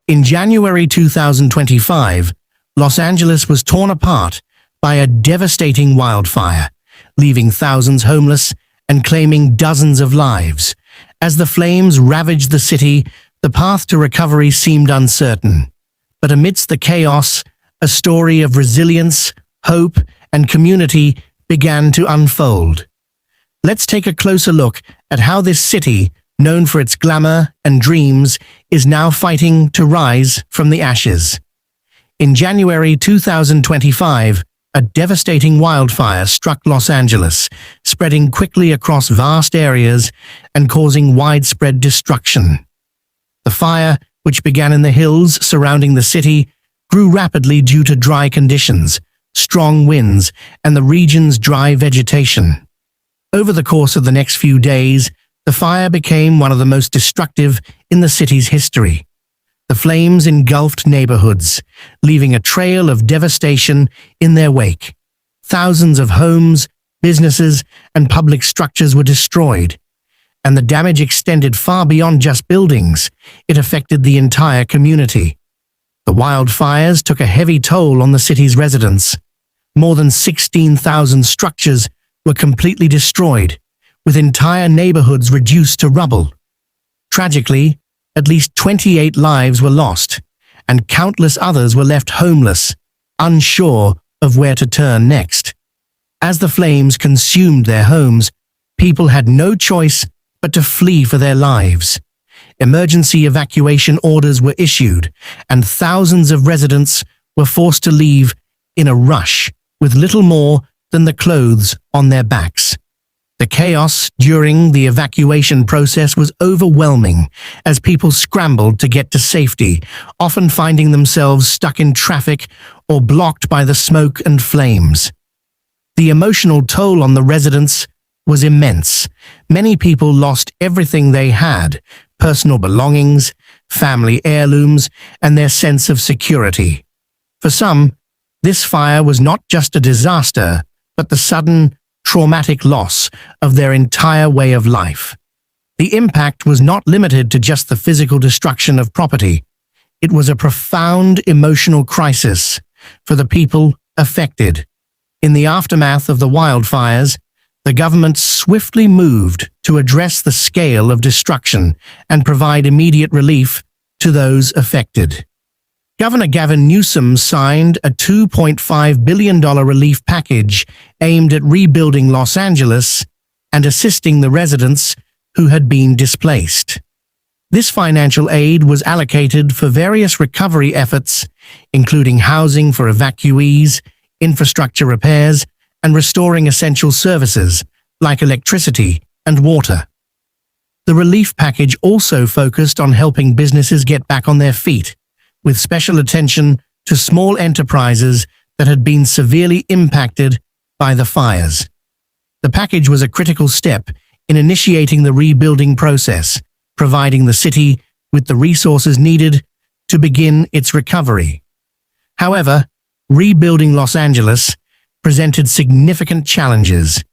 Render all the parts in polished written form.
In January 2025, Los Angeles was torn apart by a devastating wildfire, leaving thousands homeless and claiming dozens of lives. As the flames ravaged the city, the path to recovery seemed uncertain. But amidst the chaos, a story of resilience, hope, and community began to unfold. Let's take a closer look at how this city, known for its glamour and dreams, is now fighting to rise from the ashes. In January 2025, a devastating wildfire struck Los Angeles, spreading quickly across vast areas and causing widespread destruction. The fire, which began in the hills surrounding the city, grew rapidly due to dry conditions, strong winds, and the region's dry vegetation. Over the course of the next few days, the fire became one of the most destructive in the city's history. The flames engulfed neighborhoods, leaving a trail of devastation in their wake. Thousands of homes, businesses, and public structures were destroyed, and the damage extended far beyond just buildings. It affected the entire community. The wildfires took a heavy toll on the city's residents. More than 16,000 structures were completely destroyed, with entire neighborhoods reduced to rubble. Tragically, at least 28 lives were lost, and countless others were left homeless, unsure of where to turn next. As the flames consumed their homes, people had no choice but to flee for their lives. Emergency evacuation orders were issued, and thousands of residents were forced to leave in a rush, with little more than the clothes on their backs. The chaos during the evacuation process was overwhelming as people scrambled to get to safety, often finding themselves stuck in traffic or blocked by the smoke and flames. The emotional toll on the residents was immense. Many people lost everything they had: personal belongings, family heirlooms, and their sense of security. For some, this fire was not just a disaster, but the sudden, traumatic loss of their entire way of life. The impact was not limited to just the physical destruction of property. It was a profound emotional crisis for the people affected. In the aftermath of the wildfires, the government swiftly moved to address the scale of destruction and provide immediate relief to those affected. Governor Gavin Newsom signed a $2.5 billion relief package aimed at rebuilding Los Angeles and assisting the residents who had been displaced. This financial aid was allocated for various recovery efforts, including housing for evacuees, infrastructure repairs, and restoring essential services like electricity and water. The relief package also focused on helping businesses get back on their feet, with special attention to small enterprises that had been severely impacted by the fires. The package was a critical step in initiating the rebuilding process, providing the city with the resources needed to begin its recovery. However, rebuilding Los Angeles presented significant challenges.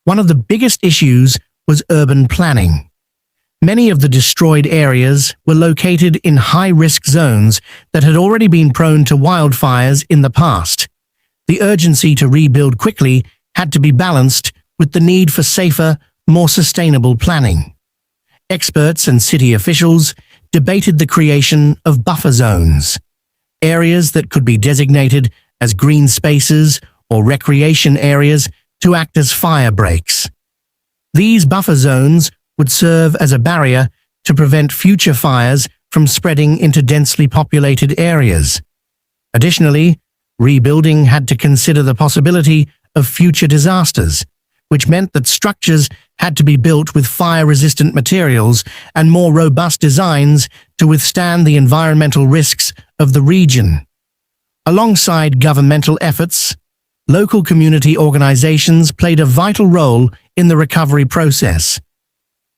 One of the biggest issues was urban planning. Many of the destroyed areas were located in high-risk zones that had already been prone to wildfires in the past. The urgency to rebuild quickly had to be balanced with the need for safer, more sustainable planning. Experts and city officials debated the creation of buffer zones, areas that could be designated as green spaces or recreation areas to act as fire breaks. These buffer zones would serve as a barrier to prevent future fires from spreading into densely populated areas. Additionally, rebuilding had to consider the possibility of future disasters, which meant that structures had to be built with fire-resistant materials and more robust designs to withstand the environmental risks of the region. Alongside governmental efforts, local community organizations played a vital role in the recovery process.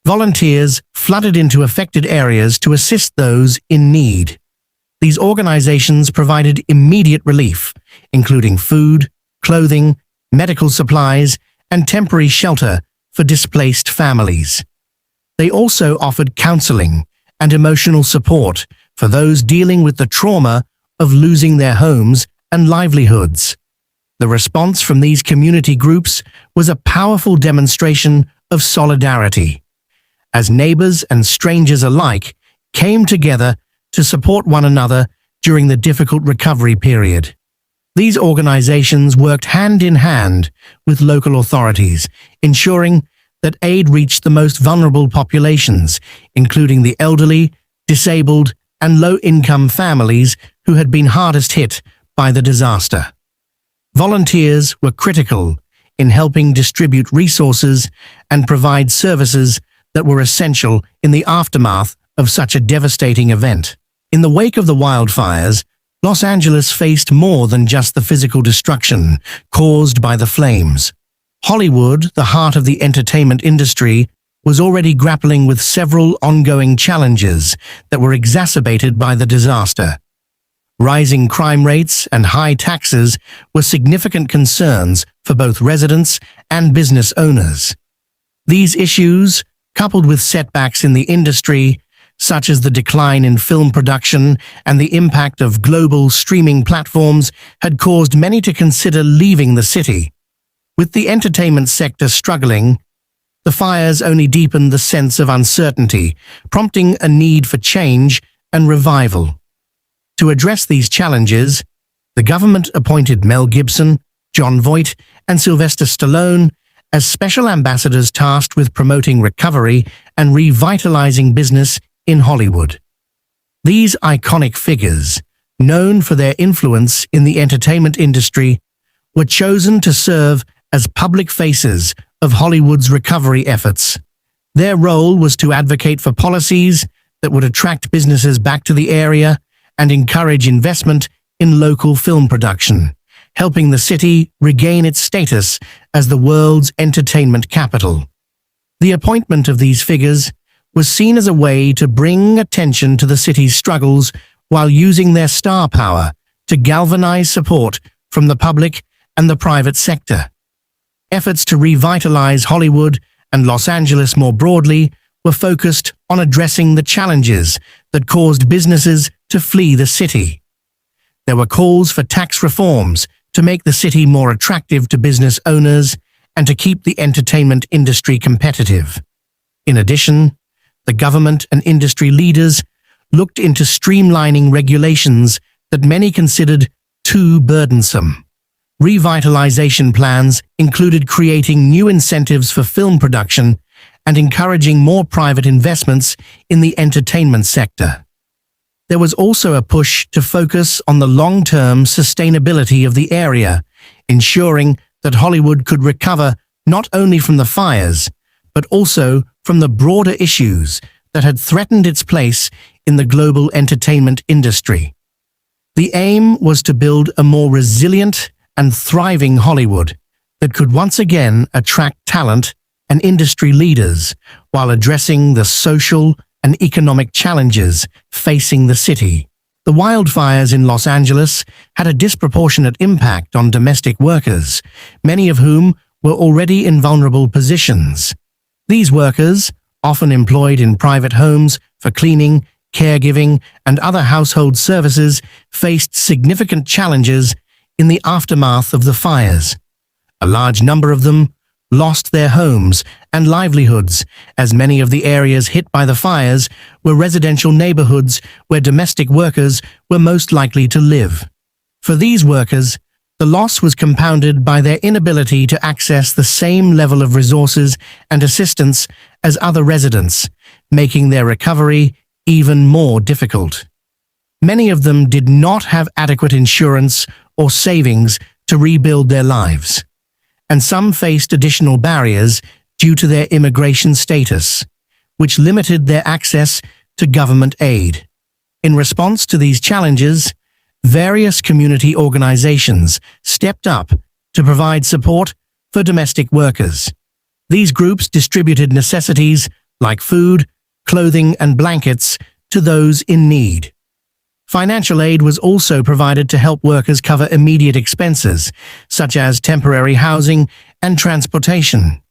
Volunteers flooded into affected areas to assist those in need. These organizations provided immediate relief, including food, clothing, medical supplies, and temporary shelter for displaced families. They also offered counseling and emotional support for those dealing with the trauma of losing their homes and livelihoods. The response from these community groups was a powerful demonstration of solidarity, as neighbors and strangers alike came together to support one another during the difficult recovery period. These organizations worked hand in hand with local authorities, ensuring that aid reached the most vulnerable populations, including the elderly, disabled, and low-income families who had been hardest hit by the disaster. Volunteers were critical in helping distribute resources and provide services that were essential in the aftermath of such a devastating event. In the wake of the wildfires, Los Angeles faced more than just the physical destruction caused by the flames. Hollywood, the heart of the entertainment industry, was already grappling with several ongoing challenges that were exacerbated by the disaster. Rising crime rates and high taxes were significant concerns for both residents and business owners. These issues, coupled with setbacks in the industry, such as the decline in film production and the impact of global streaming platforms, had caused many to consider leaving the city. With the entertainment sector struggling, the fires only deepened the sense of uncertainty, prompting a need for change and revival. To address these challenges, the government appointed Mel Gibson, John Voight, and Sylvester Stallone as special ambassadors tasked with promoting recovery and revitalizing business in Hollywood. These iconic figures, known for their influence in the entertainment industry, were chosen to serve as public faces of Hollywood's recovery efforts. Their role was to advocate for policies that would attract businesses back to the area and encourage investment in local film production, helping the city regain its status as the world's entertainment capital. The appointment of these figures was seen as a way to bring attention to the city's struggles while using their star power to galvanize support from the public and the private sector. Efforts to revitalize Hollywood and Los Angeles more broadly were focused on addressing the challenges that caused businesses to flee the city. There were calls for tax reforms to make the city more attractive to business owners and to keep the entertainment industry competitive. In addition, the government and industry leaders looked into streamlining regulations that many considered too burdensome. Revitalization plans included creating new incentives for film production and encouraging more private investments in the entertainment sector. There was also a push to focus on the long-term sustainability of the area, ensuring that Hollywood could recover not only from the fires, but also from the broader issues that had threatened its place in the global entertainment industry. The aim was to build a more resilient and thriving Hollywood that could once again attract talent and industry leaders while addressing the social and economic challenges facing the city. The wildfires in Los Angeles had a disproportionate impact on domestic workers, many of whom were already in vulnerable positions. These workers, often employed in private homes for cleaning, caregiving, and other household services, faced significant challenges in the aftermath of the fires. A large number of them lost their homes and livelihoods, as many of the areas hit by the fires were residential neighborhoods where domestic workers were most likely to live. For these workers, the loss was compounded by their inability to access the same level of resources and assistance as other residents, making their recovery even more difficult. Many of them did not have adequate insurance or savings to rebuild their lives, and some faced additional barriers due to their immigration status, which limited their access to government aid. In response to these challenges, various community organizations stepped up to provide support for domestic workers. These groups distributed necessities like food, clothing, and blankets to those in need. Financial aid was also provided to help workers cover immediate expenses, such as temporary housing and transportation.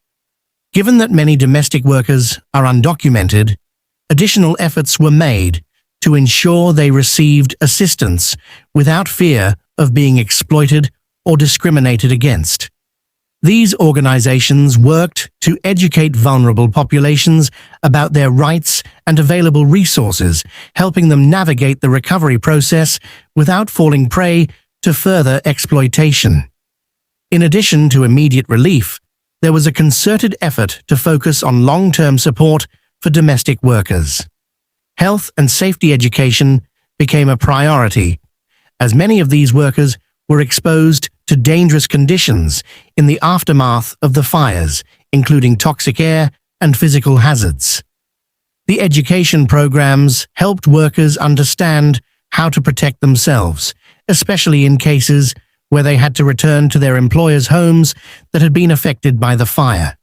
Given that many domestic workers are undocumented, additional efforts were made to ensure they received assistance without fear of being exploited or discriminated against. These organizations worked to educate vulnerable populations about their rights and available resources, helping them navigate the recovery process without falling prey to further exploitation. In addition to immediate relief, there was a concerted effort to focus on long-term support for domestic workers. Health and safety education became a priority, as many of these workers were exposed to dangerous conditions in the aftermath of the fires, including toxic air and physical hazards. The education programs helped workers understand how to protect themselves, especially in cases where they had to return to their employers' homes that had been affected by the fire.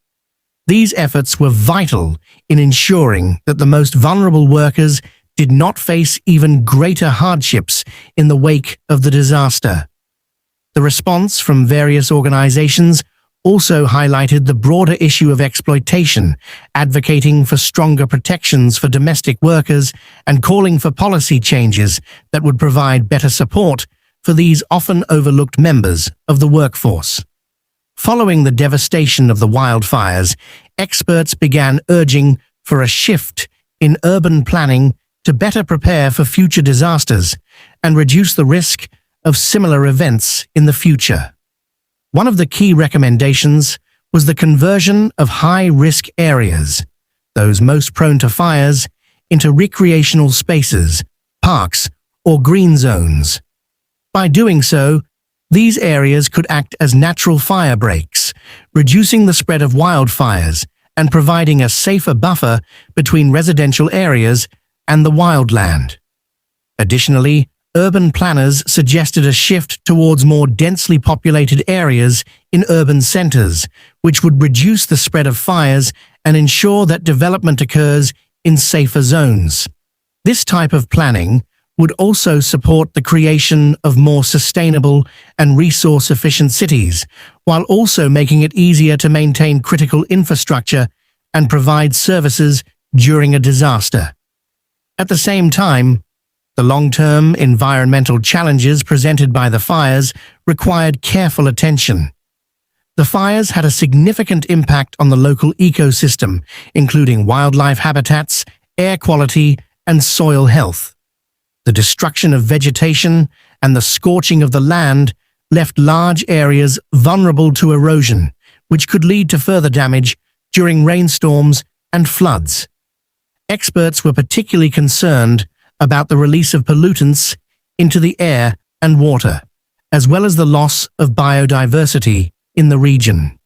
These efforts were vital in ensuring that the most vulnerable workers did not face even greater hardships in the wake of the disaster. The response from various organizations also highlighted the broader issue of exploitation, advocating for stronger protections for domestic workers and calling for policy changes that would provide better support for these often overlooked members of the workforce. Following the devastation of the wildfires, experts began urging for a shift in urban planning to better prepare for future disasters and reduce the risk of similar events in the future. One of the key recommendations was the conversion of high-risk areas, those most prone to fires, into recreational spaces, parks, or green zones. By doing so, these areas could act as natural fire breaks, reducing the spread of wildfires and providing a safer buffer between residential areas and the wildland. Additionally, urban planners suggested a shift towards more densely populated areas in urban centers, which would reduce the spread of fires and ensure that development occurs in safer zones. This type of planning would also support the creation of more sustainable and resource-efficient cities, while also making it easier to maintain critical infrastructure and provide services during a disaster. At the same time, the long-term environmental challenges presented by the fires required careful attention. The fires had a significant impact on the local ecosystem, including wildlife habitats, air quality, and soil health. The destruction of vegetation and the scorching of the land left large areas vulnerable to erosion, which could lead to further damage during rainstorms and floods. Experts were particularly concerned about the release of pollutants into the air and water, as well as the loss of biodiversity in the region.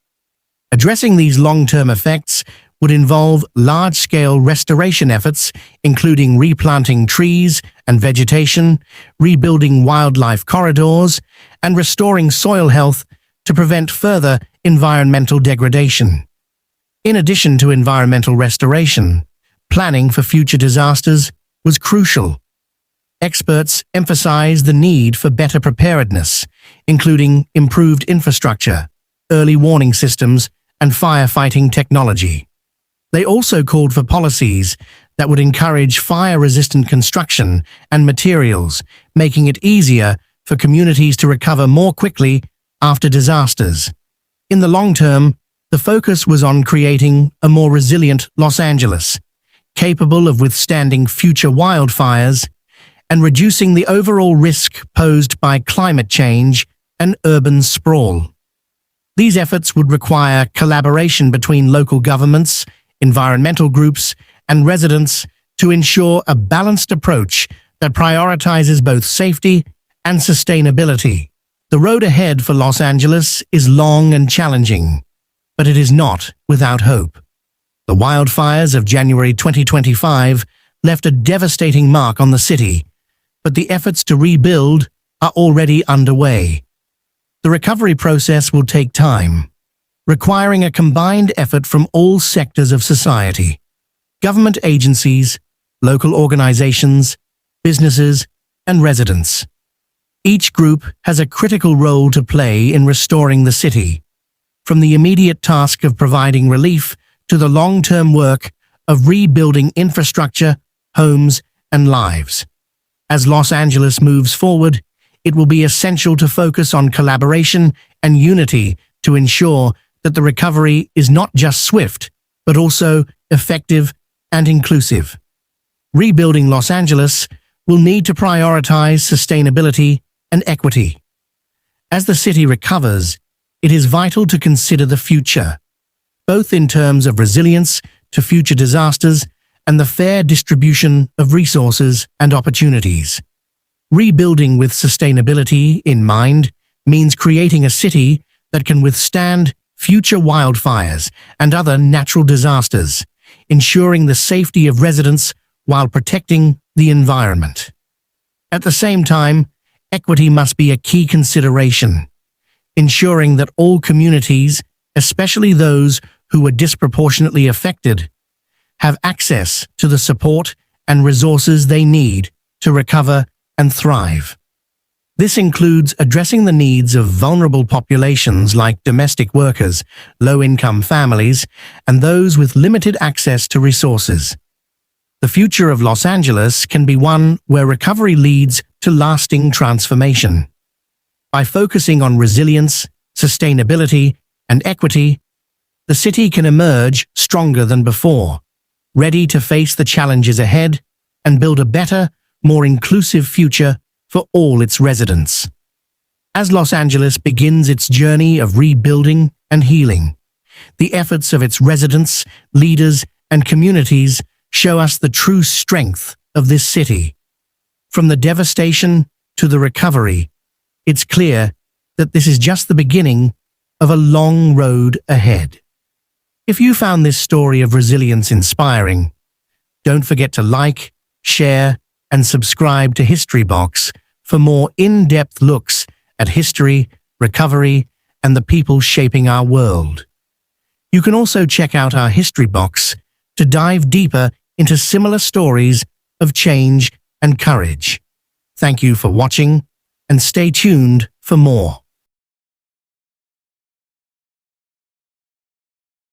Addressing these long-term effects would involve large-scale restoration efforts, including replanting trees and vegetation, rebuilding wildlife corridors, and restoring soil health to prevent further environmental degradation. In addition to environmental restoration, planning for future disasters was crucial. Experts emphasized the need for better preparedness, including improved infrastructure, early warning systems, and firefighting technology. They also called for policies that would encourage fire-resistant construction and materials, making it easier for communities to recover more quickly after disasters. In the long term, the focus was on creating a more resilient Los Angeles, capable of withstanding future wildfires and reducing the overall risk posed by climate change and urban sprawl. These efforts would require collaboration between local governments, environmental groups, and residents to ensure a balanced approach that prioritizes both safety and sustainability. The road ahead for Los Angeles is long and challenging, but it is not without hope. The wildfires of January 2025 left a devastating mark on the city, but the efforts to rebuild are already underway. The recovery process will take time, requiring a combined effort from all sectors of society: government agencies, local organizations, businesses, and residents. Each group has a critical role to play in restoring the city, from the immediate task of providing relief to the long-term work of rebuilding infrastructure, homes, and lives. As Los Angeles moves forward, it will be essential to focus on collaboration and unity to ensure that the recovery is not just swift, but also effective and inclusive. Rebuilding Los Angeles will need to prioritize sustainability and equity. As the city recovers, it is vital to consider the future, both in terms of resilience to future disasters and the fair distribution of resources and opportunities. Rebuilding with sustainability in mind means creating a city that can withstand future wildfires and other natural disasters, ensuring the safety of residents while protecting the environment. At the same time, equity must be a key consideration, ensuring that all communities, especially those who were disproportionately affected, have access to the support and resources they need to recover and thrive. This includes addressing the needs of vulnerable populations like domestic workers, low-income families, and those with limited access to resources. The future of Los Angeles can be one where recovery leads to lasting transformation. By focusing on resilience, sustainability, and equity, the city can emerge stronger than before, ready to face the challenges ahead and build a better, more inclusive future for all its residents. As Los Angeles begins its journey of rebuilding and healing, the efforts of its residents, leaders, and communities show us the true strength of this city. From the devastation to the recovery, it's clear that this is just the beginning of a long road ahead. If you found this story of resilience inspiring, don't forget to like, share, and subscribe to History Box for more in-depth looks at history, recovery, and the people shaping our world. You can also check out our History Box to dive deeper into similar stories of change and courage. Thank you for watching, and stay tuned for more.